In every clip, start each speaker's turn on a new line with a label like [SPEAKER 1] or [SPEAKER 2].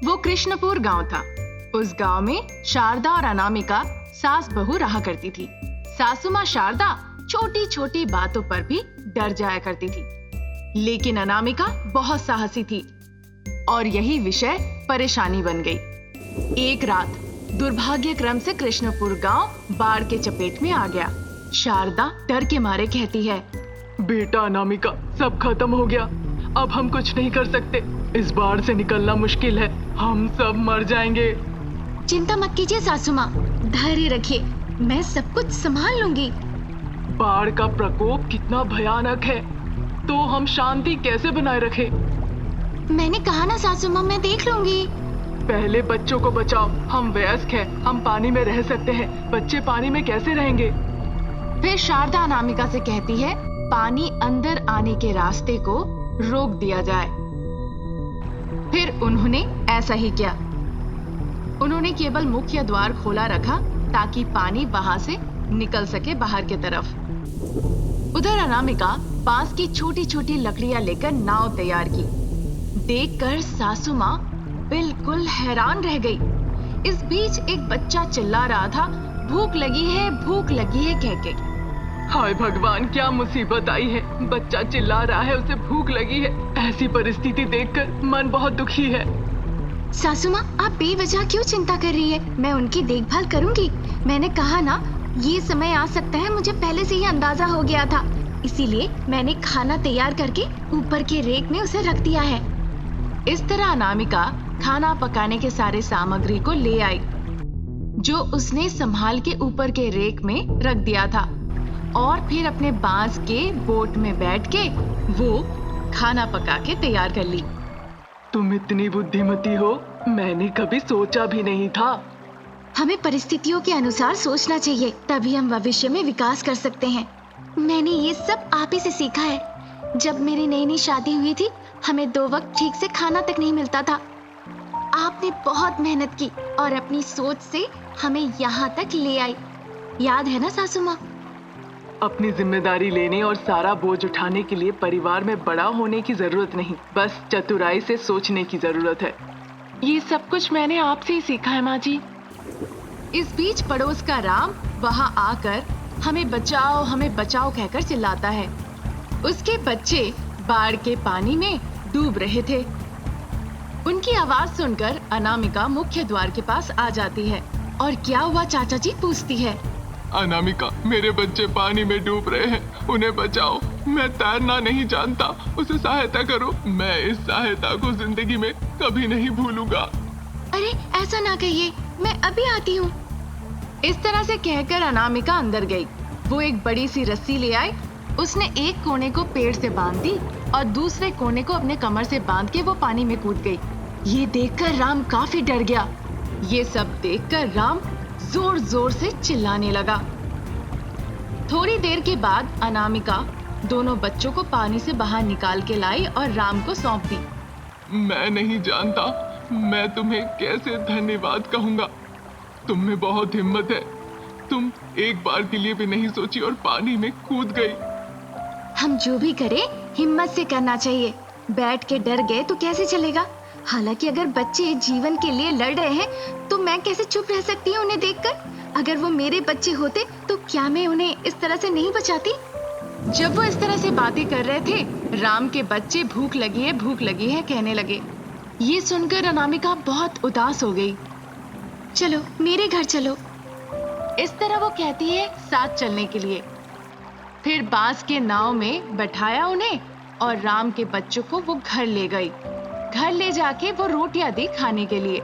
[SPEAKER 1] वो कृष्णपुर गांव था। उस गांव में शारदा और अनामिका सास बहू रहा करती थी। सासू माँ शारदा छोटी छोटी बातों पर भी डर जाया करती थी, लेकिन अनामिका बहुत साहसी थी और यही विषय परेशानी बन गई। एक रात दुर्भाग्य क्रम से कृष्णपुर गांव बाढ़ के चपेट में आ गया। शारदा डर के मारे कहती है,
[SPEAKER 2] बेटा अनामिका, सब खत्म हो गया, अब हम कुछ नहीं कर सकते। इस बाढ़ से निकलना मुश्किल है, हम सब मर जाएंगे।
[SPEAKER 3] चिंता मत कीजिए सासू माँ, धैर्य रखिए, मैं सब कुछ संभाल लूंगी।
[SPEAKER 2] बाढ़ का प्रकोप कितना भयानक है, तो हम शांति कैसे बनाए रखें?
[SPEAKER 3] मैंने कहा ना सासू माँ, मैं देख लूंगी।
[SPEAKER 2] पहले बच्चों को बचाओ, हम वयस्क हैं, हम पानी में रह सकते हैं, बच्चे पानी में कैसे रहेंगे?
[SPEAKER 1] फिर शारदा अनामिका से कहती है, पानी अंदर आने के रास्ते को रोक दिया जाए। फिर उन्होंने ऐसा ही किया। उन्होंने केवल मुख्य द्वार खोला रखा ताकि पानी वहां से निकल सके बाहर की तरफ। उधर अनामिका बांस की छोटी छोटी लकड़ियां लेकर नाव तैयार की। देखकर सासू माँ बिल्कुल हैरान रह गई। इस बीच एक बच्चा चिल्ला रहा था, भूख लगी है, भूख लगी है कह के।
[SPEAKER 2] हाय भगवान, क्या मुसीबत आई है, बच्चा चिल्ला रहा है, उसे भूख लगी है। ऐसी परिस्थिति देखकर मन बहुत दुखी है।
[SPEAKER 3] सासू माँ, आप बेवजह क्यों चिंता कर रही है? मैं उनकी देखभाल करूंगी। मैंने कहा ना, ये समय आ सकता है, मुझे पहले से ही अंदाजा हो गया था, इसीलिए मैंने खाना तैयार करके ऊपर के रेक में उसे रख दिया है।
[SPEAKER 1] इस तरह अनामिका खाना पकाने के सारे सामग्री को ले आई, जो उसने संभाल के ऊपर के रेक में रख दिया था, और फिर अपने बांस के बोट में बैठ के वो खाना पका के तैयार कर ली।
[SPEAKER 2] तुम इतनी बुद्धिमती हो, मैंने कभी सोचा भी नहीं था।
[SPEAKER 3] हमें परिस्थितियों के अनुसार सोचना चाहिए, तभी हम भविष्य में विकास कर सकते हैं। मैंने ये सब आप ही से सीखा है। जब मेरी नई नई शादी हुई थी, हमें 2 वक्त ठीक से खाना तक नहीं मिलता था। आपने बहुत मेहनत की और अपनी सोच से हमें यहाँ तक ले आई। याद है ना सासू माँ?
[SPEAKER 2] अपनी जिम्मेदारी लेने और सारा बोझ उठाने के लिए परिवार में बड़ा होने की जरूरत नहीं, बस चतुराई से सोचने की जरूरत है।
[SPEAKER 1] ये सब कुछ मैंने आपसे ही सीखा है माँ जी। इस बीच पड़ोस का राम वहां आकर हमें बचाओ कहकर चिल्लाता है। उसके बच्चे बाढ़ के पानी में डूब रहे थे। उनकी आवाज सुनकर अनामिका मुख्य द्वार के पास आ जाती है। और क्या हुआ चाचा जी, पूछती है।
[SPEAKER 2] अनामिका, मेरे बच्चे पानी में डूब रहे हैं, उन्हें बचाओ। मैं तैरना नहीं जानता, उसे सहायता करो। मैं इस सहायता को जिंदगी में कभी नहीं भूलूंगा।
[SPEAKER 3] अरे ऐसा ना कहिए, मैं अभी आती हूँ।
[SPEAKER 1] इस तरह से कहकर अनामिका अंदर गई। वो एक बड़ी सी रस्सी ले आई। उसने एक कोने को पेड़ से बांध दी और दूसरे कोने को अपने कमर से बांध के वो पानी में कूद गई। ये देखकर राम काफी डर गया। ये सब देखकर राम जोर जोर से चिल्लाने लगा। थोड़ी देर के बाद अनामिका दोनों बच्चों को पानी से बाहर निकाल के लाई और राम को सौंप दी।
[SPEAKER 2] मैं नहीं जानता मैं तुम्हें कैसे धन्यवाद कहूंगा। तुम में बहुत हिम्मत है। तुम एक बार के लिए भी नहीं सोची और पानी में कूद गई।
[SPEAKER 3] हम जो भी करें हिम्मत से करना चाहिए। बैठ के डर गए तो कैसे चलेगा? हालांकि अगर बच्चे जीवन के लिए लड़ रहे हैं तो मैं कैसे चुप रह सकती हूँ उन्हें देखकर? अगर वो मेरे बच्चे होते तो क्या मैं उन्हें इस तरह से नहीं बचाती?
[SPEAKER 1] जब वो इस तरह से बातें कर रहे थे, राम के बच्चे भूख लगी है कहने लगे। ये सुनकर अनामिका बहुत उदास हो गई।
[SPEAKER 3] चलो मेरे घर चलो।
[SPEAKER 1] इस तरह वो कहती है साथ चलने के लिए। फिर बांस के नाव में बैठाया उन्हें और राम के बच्चों को वो घर ले गई। घर ले जाके वो रोटियां दी खाने के लिए।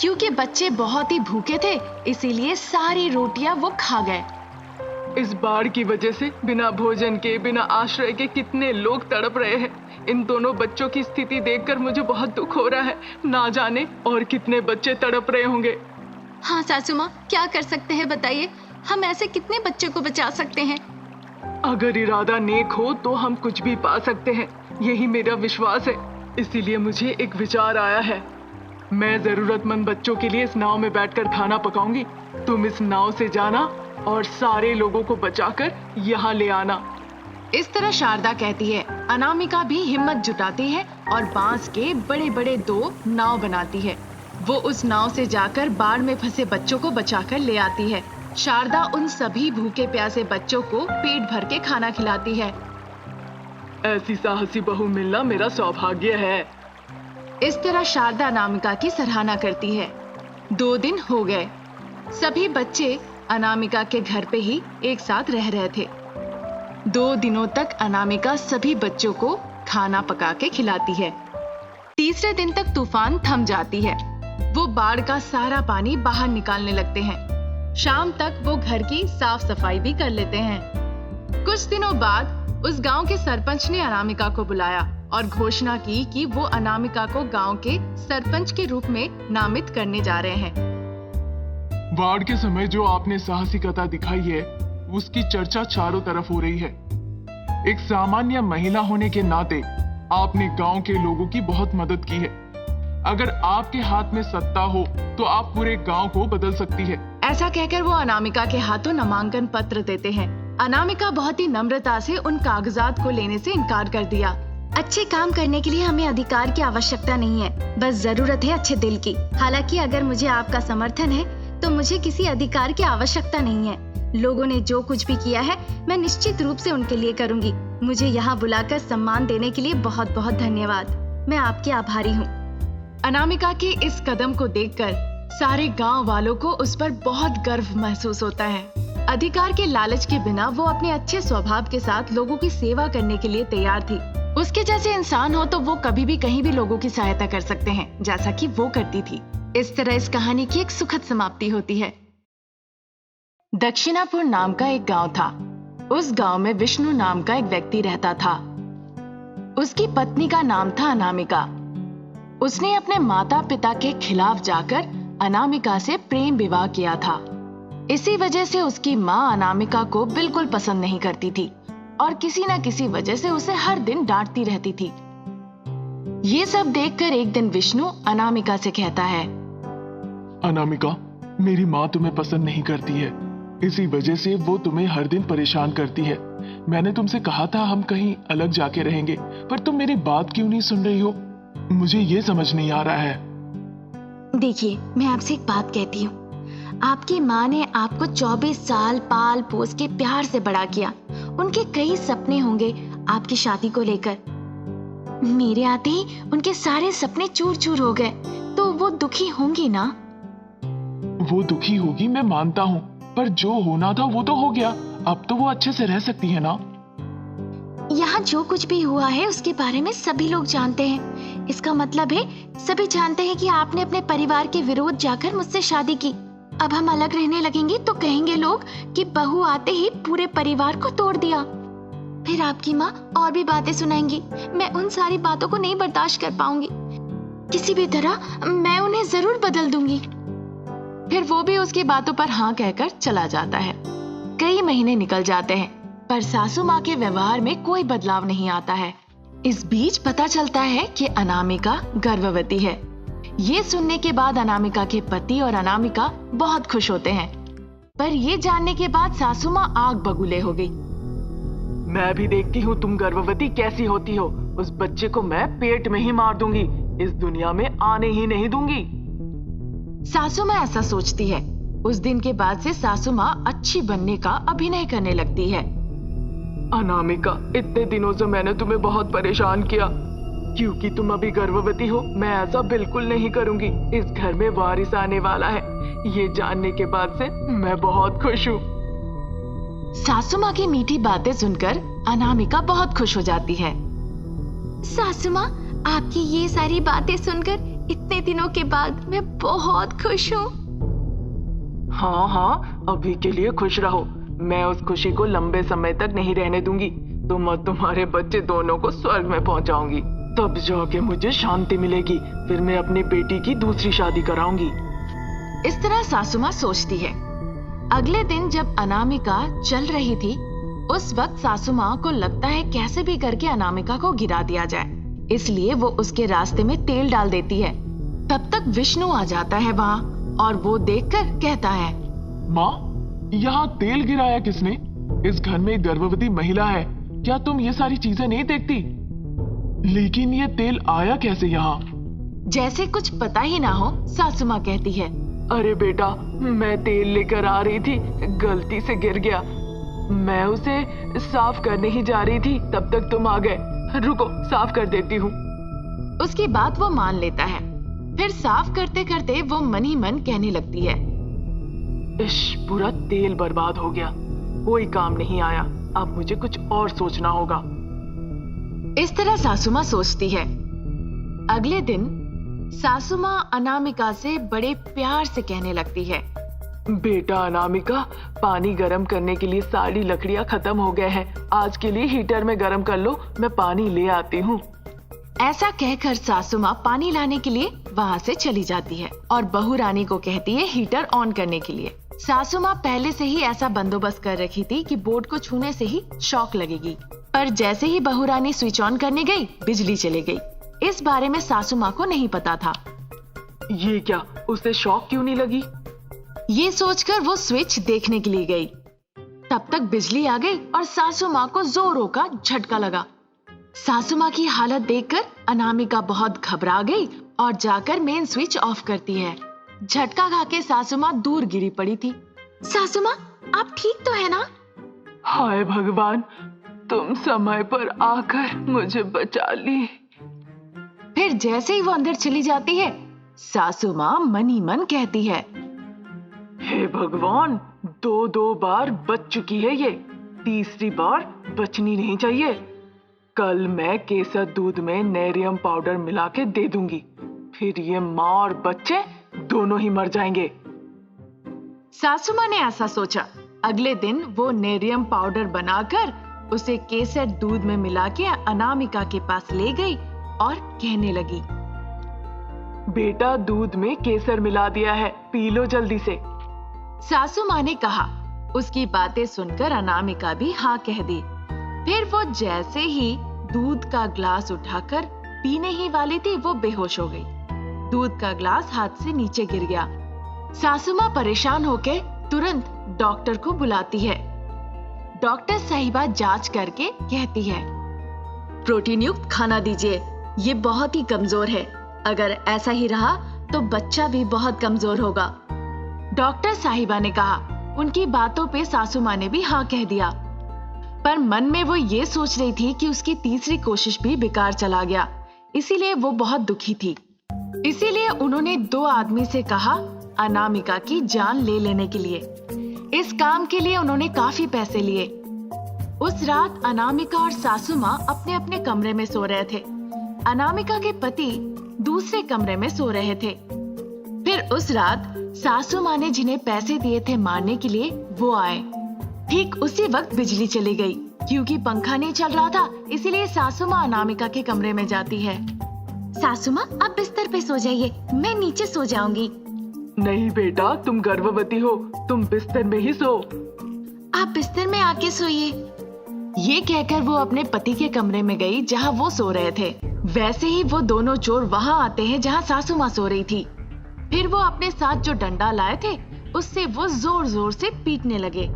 [SPEAKER 1] क्योंकि बच्चे बहुत ही भूखे थे, इसीलिए सारी रोटियां वो खा गए।
[SPEAKER 2] इस बाढ़ की वजह से बिना भोजन के, बिना आश्रय के कितने लोग तड़प रहे हैं। इन दोनों बच्चों की स्थिति देखकर मुझे बहुत दुख हो रहा है। ना जाने और कितने बच्चे तड़प रहे होंगे।
[SPEAKER 3] हाँ सासू माँ, क्या कर सकते हैं बताइए? हम ऐसे कितने बच्चों को बचा सकते हैं?
[SPEAKER 2] अगर इरादा नेक हो तो हम कुछ भी पा सकते हैं, यही मेरा विश्वास है। इसीलिए मुझे एक विचार आया है। मैं जरूरतमंद बच्चों के लिए इस नाव में बैठकर खाना पकाऊंगी। तुम इस नाव से जाना और सारे लोगों को बचाकर यहाँ ले आना।
[SPEAKER 1] इस तरह शारदा कहती है। अनामिका भी हिम्मत जुटाती है और बांस के बड़े बड़े 2 नाव बनाती है। वो उस नाव से जाकर बाढ़ में फंसे बच्चों को बचाकर ले आती है। शारदा उन सभी भूखे प्यासे बच्चों को पेट भर के खाना खिलाती है।
[SPEAKER 2] ऐसी साहसी बहू मिलना मेरा सौभाग्य है।
[SPEAKER 1] इस तरह शारदा अनामिका की सराहना करती है। 2 दिन हो गए। सभी बच्चे अनामिका के घर पे ही एक साथ रह रहे थे। 2 दिनों तक अनामिका सभी बच्चों को खाना पका के खिलाती है। तीसरे दिन तक तूफान थम जाती है। वो बाढ़ का सारा पानी बाहर निकालने लगते हैं। शाम तक वो घर की साफ सफाई भी कर लेते हैं। कुछ दिनों बाद उस गांव के सरपंच ने अनामिका को बुलाया और घोषणा की कि वो अनामिका को गांव के सरपंच के रूप में नामित करने जा रहे हैं।
[SPEAKER 4] बाढ़ के समय जो आपने साहसिकता दिखाई है, उसकी चर्चा चारों तरफ हो रही है। एक सामान्य महिला होने के नाते आपने गांव के लोगों की बहुत मदद की है। अगर आपके हाथ में सत्ता हो तो आप पूरे गांव को बदल सकती है।
[SPEAKER 1] ऐसा कहकर वो अनामिका के हाथों नामांकन पत्र देते हैं। अनामिका बहुत ही नम्रता से उन कागजात को लेने से इनकार कर दिया।
[SPEAKER 3] अच्छे काम करने के लिए हमें अधिकार की आवश्यकता नहीं है, बस जरूरत है अच्छे दिल की। हालांकि अगर मुझे आपका समर्थन है तो मुझे किसी अधिकार की आवश्यकता नहीं है। लोगों ने जो कुछ भी किया है मैं निश्चित रूप से उनके लिए करूंगी। मुझे यहाँ बुलाकर सम्मान देने के लिए बहुत बहुत धन्यवाद। मैं आपकी आभारी हूँ।
[SPEAKER 1] अनामिका के इस कदम को देखकर सारे गांव वालों को उस पर बहुत गर्व महसूस होता है। अधिकार के लालच के बिना वो अपने अच्छे स्वभाव के साथ लोगों की सेवा करने के लिए तैयार थी। उसके जैसे इंसान हो तो वो कभी भी कहीं भी लोगों की सहायता कर सकते हैं, जैसा कि वो करती थी। इस तरह इस कहानी की एक सुखद समाप्ति होती है। दक्षिणापुर नाम का एक गांव था। उस गांव में विष्णु नाम का एक व्यक्ति रहता था। उसकी पत्नी का नाम था अनामिका। उसने अपने माता पिता के खिलाफ जाकर अनामिका से प्रेम विवाह किया था। इसी वजह से उसकी माँ अनामिका को बिल्कुल पसंद नहीं करती थी और किसी न किसी वजह से उसे हर दिन डांटती रहती थी। ये सब देखकर एक दिन विष्णु अनामिका से कहता है,
[SPEAKER 4] अनामिका, मेरी माँ तुम्हें पसंद नहीं करती है, इसी वजह से वो तुम्हें हर दिन परेशान करती है। मैंने तुमसे कहा था हम कहीं अलग जाके रहेंगे, पर तुम मेरी बात क्यों नहीं सुन रही हो? मुझे ये समझ नहीं आ रहा है।
[SPEAKER 3] देखिए, मैं आपसे एक बात कहती हूँ। आपकी माँ ने आपको 24 साल पाल पोस के प्यार से बड़ा किया। उनके कई सपने होंगे आपकी शादी को लेकर। मेरे आते ही उनके सारे सपने चूर चूर हो गए, तो वो दुखी होंगी ना?
[SPEAKER 4] वो दुखी होगी, मैं मानता हूँ, पर जो होना था वो तो हो गया। अब तो वो अच्छे से रह सकती है ना?
[SPEAKER 3] यहाँ जो कुछ भी हुआ है उसके बारे में सभी लोग जानते हैं। इसका मतलब है सभी जानते हैं कि आपने अपने परिवार के विरोध जाकर मुझसे शादी की। अब हम अलग रहने लगेंगे तो कहेंगे लोग कि बहू आते ही पूरे परिवार को तोड़ दिया। फिर आपकी माँ और भी बातें सुनाएंगी। मैं उन सारी बातों को नहीं बर्दाश्त कर पाऊंगी। किसी भी तरह मैं उन्हें जरूर बदल दूंगी।
[SPEAKER 1] फिर वो भी उसकी बातों पर हाँ कहकर चला जाता है। कई महीने निकल जाते हैं, पर सासू माँ के व्यवहार में कोई बदलाव नहीं आता है। इस बीच पता चलता है कि अनामिका गर्भवती है। ये सुनने के बाद अनामिका के पति और अनामिका बहुत खुश होते हैं, पर ये जानने के बाद सासू माँ आग बबूले हो गई।
[SPEAKER 2] मैं भी देखती हूँ तुम गर्भवती कैसी होती हो। उस बच्चे को मैं पेट में ही मार दूंगी, इस दुनिया में आने ही नहीं दूंगी।
[SPEAKER 1] सासू माँ ऐसा सोचती है। उस दिन के बाद से सासू माँ अच्छी बनने का अभिनय करने लगती है।
[SPEAKER 2] अनामिका, इतने दिनों से मैंने तुम्हें बहुत परेशान किया, क्योंकि तुम अभी गर्भवती हो। मैं ऐसा बिल्कुल नहीं करूंगी। इस घर में वारिस आने वाला है, ये जानने के बाद से मैं बहुत खुश हूँ।
[SPEAKER 1] सासू माँ की मीठी बातें सुनकर अनामिका बहुत खुश हो जाती है।
[SPEAKER 3] सासू माँ, आपकी ये सारी बातें सुनकर इतने दिनों के बाद मैं बहुत खुश हूँ।
[SPEAKER 2] हाँ हाँ, अभी के लिए खुश रहो। मैं उस खुशी को लंबे समय तक नहीं रहने दूंगी। तुम और तुम्हारे बच्चे दोनों को स्वर्ग में पहुंचाऊंगी, तब जाके मुझे शांति मिलेगी। फिर मैं अपनी बेटी की दूसरी शादी कराऊंगी।
[SPEAKER 1] इस तरह सासू माँ सोचती है। अगले दिन जब अनामिका चल रही थी, उस वक्त सासू माँ को लगता है कैसे भी करके अनामिका को गिरा दिया जाए, इसलिए वो उसके रास्ते में तेल डाल देती है। तब तक विष्णु आ जाता है वहाँ और वो देखकर कहता है,
[SPEAKER 4] माँ, यहाँ तेल गिराया किसने? इस घर में एक गर्भवती महिला है, क्या तुम ये सारी चीजें नहीं देखती? लेकिन ये तेल आया कैसे यहाँ?
[SPEAKER 1] जैसे कुछ पता ही ना हो, सासू माँ कहती है,
[SPEAKER 2] अरे बेटा, मैं तेल लेकर आ रही थी, गलती से गिर गया। मैं उसे साफ करने ही जा रही थी, तब तक तुम आ गए। रुको, साफ कर देती हूँ।
[SPEAKER 1] उसकी बात वो मान लेता है। फिर साफ करते करते वो मन ही मन कहने लगती है,
[SPEAKER 2] इश, पूरा तेल बर्बाद हो गया, कोई काम नहीं आया। अब मुझे कुछ और सोचना होगा।
[SPEAKER 1] इस तरह सासू माँ सोचती है। अगले दिन सासू माँ अनामिका से बड़े प्यार से कहने लगती है,
[SPEAKER 2] बेटा अनामिका, पानी गर्म करने के लिए सारी लकड़ियाँ खत्म हो गए हैं। आज के लिए हीटर में गर्म कर लो, मैं पानी ले आती हूँ।
[SPEAKER 1] ऐसा कहकर सासू माँ पानी लाने के लिए वहाँ से चली जाती है और बहू रानी को कहती है हीटर ऑन करने के लिए। सासू माँ पहले से ही ऐसा बंदोबस्त कर रखी थी कि बोर्ड को छूने से ही शॉक लगेगी, पर जैसे ही बहू रानी स्विच ऑन करने गई, बिजली चली गई। इस बारे में सासू माँ को नहीं पता था।
[SPEAKER 2] ये क्या, उसे शॉक क्यों नहीं लगी?
[SPEAKER 1] ये सोचकर वो स्विच देखने के लिए गई। तब तक बिजली आ गई और सासू माँ को जोरों का झटका लगा। सासू माँ की हालत देखकर अनामिका बहुत घबरा गई और जाकर मेन स्विच ऑफ करती है। झटका खा के सासू माँ दूर गिरी पड़ी थी।
[SPEAKER 3] सासू माँ, आप ठीक तो है ना?
[SPEAKER 2] हाय भगवान, तुम समय पर आकर मुझे बचा ली।
[SPEAKER 1] फिर जैसे ही वो अंदर चली जाती है, सासू माँ मन ही मन कहती है,
[SPEAKER 2] हे भगवान, दो बार बच चुकी है ये, तीसरी बार बचनी नहीं चाहिए। कल मैं केसर दूध में नेरियम पाउडर मिला के दे दूंगी, फिर ये माँ और बच्चे दोनों ही मर जाएंगे।
[SPEAKER 1] सासू माँ ने ऐसा सोचा। अगले दिन वो नेरियम पाउडर बनाकर उसे केसर दूध में मिला के अनामिका के पास ले गई और कहने लगी,
[SPEAKER 2] बेटा, दूध में केसर मिला दिया है, पी लो जल्दी से।
[SPEAKER 1] सासू माँ ने कहा। उसकी बातें सुनकर अनामिका भी हाँ कह दी। फिर वो जैसे ही दूध का ग्लास उठाकर पीने ही वाली थी, वो बेहोश हो गई। दूध का ग्लास हाथ से नीचे गिर गया। सासू माँ परेशान होकर तुरंत डॉक्टर को बुलाती है। डॉक्टर साहिबा जांच करके कहती है, प्रोटीन युक्त खाना दीजिए, ये बहुत ही कमजोर है। अगर ऐसा ही रहा तो बच्चा भी बहुत कमजोर होगा। डॉक्टर साहिबा ने कहा। उनकी बातों पे सासू माँ ने भी हाँ कह दिया, पर मन में वो ये सोच रही थी कि उसकी तीसरी कोशिश भी बेकार चला गया, इसीलिए वो बहुत दुखी थी। इसीलिए उन्होंने 2 आदमी से कहा अनामिका की जान ले लेने के लिए। इस काम के लिए उन्होंने काफी पैसे लिए। उस रात अनामिका और सासू माँ अपने अपने कमरे में सो रहे थे। अनामिका के पति दूसरे कमरे में सो रहे थे। फिर उस रात सासू माँ ने जिन्हें पैसे दिए थे मारने के लिए, वो आए। ठीक उसी वक्त बिजली चली गई। क्योंकि पंखा नहीं चल रहा था, इसीलिए सासू माँ अनामिका के कमरे में जाती है।
[SPEAKER 3] सासू माँ, आप बिस्तर पे सो जाइए, मैं नीचे सो जाऊंगी।
[SPEAKER 2] नहीं बेटा, तुम गर्भवती हो, तुम बिस्तर में ही सो।
[SPEAKER 3] आप बिस्तर में आके सोइए।
[SPEAKER 1] ये कहकर वो अपने पति के कमरे में गई जहाँ वो सो रहे थे। वैसे ही वो दोनों चोर वहाँ आते हैं जहाँ सासू माँ सो रही थी। फिर वो अपने साथ जो डंडा लाए थे उससे वो जोर जोर से पीटने लगे।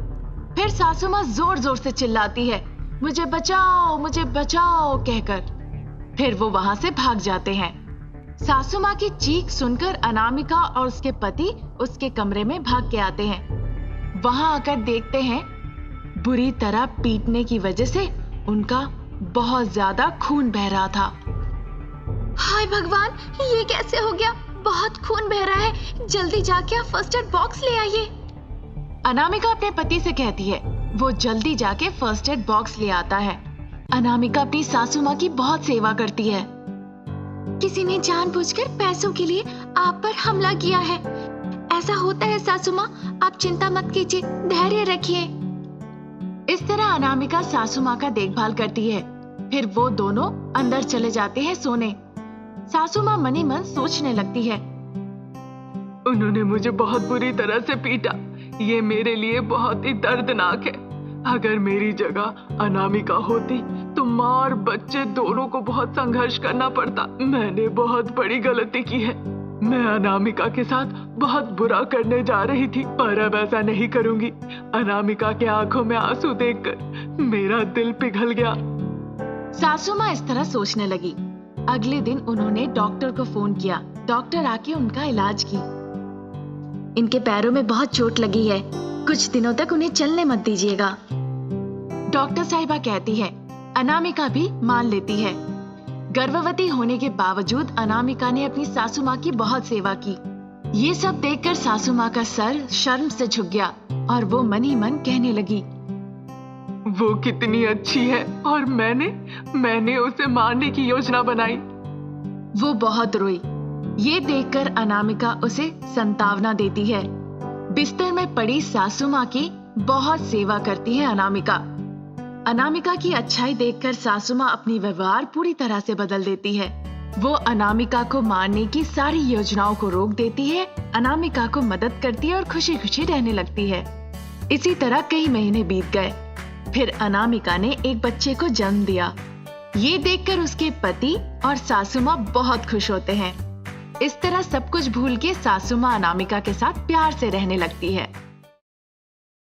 [SPEAKER 1] फिर सासू माँ जोर जोर से चिल्लाती है, मुझे बचाओ कहकर। फिर वो वहाँ से भाग जाते हैं। सासू माँ की चीख सुनकर अनामिका और उसके पति उसके कमरे में भाग के आते हैं। वहाँ आकर देखते हैं बुरी तरह पीटने की वजह से उनका बहुत ज्यादा खून बह रहा था।
[SPEAKER 3] हाय भगवान, ये कैसे हो गया? बहुत खून बह रहा है, जल्दी जाके आप फर्स्ट एड बॉक्स ले आइए।
[SPEAKER 1] अनामिका अपने पति से कहती है। वो जल्दी जाके फर्स्ट एड बॉक्स ले आता है। अनामिका अपनी सासू माँ की बहुत सेवा करती है।
[SPEAKER 3] किसी ने जानबूझकर पैसों के लिए आप पर हमला किया है। ऐसा होता है सासू माँ, आप चिंता मत कीजिए, धैर्य रखिए।
[SPEAKER 1] इस तरह अनामिका सासू माँ का देखभाल करती है। फिर वो दोनों अंदर चले जाते हैं सोने। सासू माँ मनी मन सोचने लगती है,
[SPEAKER 2] उन्होंने मुझे बहुत बुरी तरह से पीटा, ये मेरे लिए बहुत ही दर्दनाक है। अगर मेरी जगह अनामिका होती तो माँ और बच्चे दोनों को बहुत संघर्ष करना पड़ता। मैंने बहुत बड़ी गलती की है। मैं अनामिका के साथ बहुत बुरा करने जा रही थी, पर अब ऐसा नहीं करूंगी। अनामिका के आंखों में आंसू देखकर मेरा दिल पिघल गया।
[SPEAKER 1] सासू माँ इस तरह सोचने लगी। अगले दिन उन्होंने डॉक्टर को फोन किया। डॉक्टर आके उनका इलाज की।
[SPEAKER 3] इनके पैरों में बहुत चोट लगी है, कुछ दिनों तक उन्हें चलने मत दीजिएगा।
[SPEAKER 1] डॉक्टर साहिबा कहती है। अनामिका भी मान लेती है। गर्भवती होने के बावजूद अनामिका ने अपनी सासू माँ की बहुत सेवा की। ये सब देखकर सासू माँ का सर शर्म से झुक गया और वो मन ही मन कहने लगी,
[SPEAKER 2] वो कितनी अच्छी है और मैंने उसे मारने की योजना बनाई।
[SPEAKER 1] वो बहुत रोई। ये देखकर अनामिका उसे संतावना देती है। बिस्तर में पड़ी सासू माँ की बहुत सेवा करती है अनामिका। अनामिका की अच्छाई देखकर सासू माँ अपनी व्यवहार पूरी तरह से बदल देती है। वो अनामिका को मारने की सारी योजनाओं को रोक देती है, अनामिका को मदद करती है और खुशी खुशी रहने लगती है। इसी तरह कई महीने बीत गए। फिर अनामिका ने एक बच्चे को जन्म दिया। ये देखकर उसके पति और सासू माँ बहुत खुश होते हैं। इस तरह सब कुछ भूल के सासू माँ अनामिका के साथ प्यार से रहने लगती है।